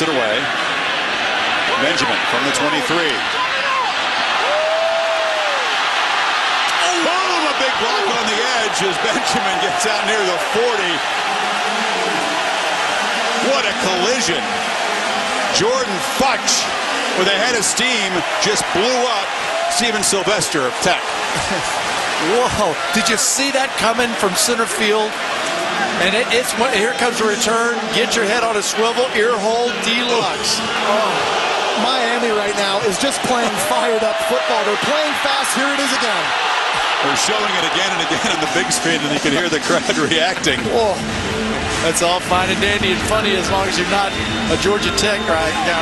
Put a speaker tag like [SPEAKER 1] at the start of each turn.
[SPEAKER 1] it away. Benjamin from the 23. Boom! A big block on the edge as Benjamin gets out near the 40. What a collision. Jordan Futch, with a head of steam, just blew up Steven Sylvester of Tech.
[SPEAKER 2] Whoa, did you see that coming from center field? And here comes a return. Get your head on a swivel, ear hole deluxe.
[SPEAKER 3] Oh, Miami right now is just playing fired up football. They're playing fast. Here it is again.
[SPEAKER 1] They're showing it again and again on the big screen, and you can hear the crowd reacting.
[SPEAKER 2] Whoa. That's all fine and dandy and funny as long as you're not a Georgia Tech right now.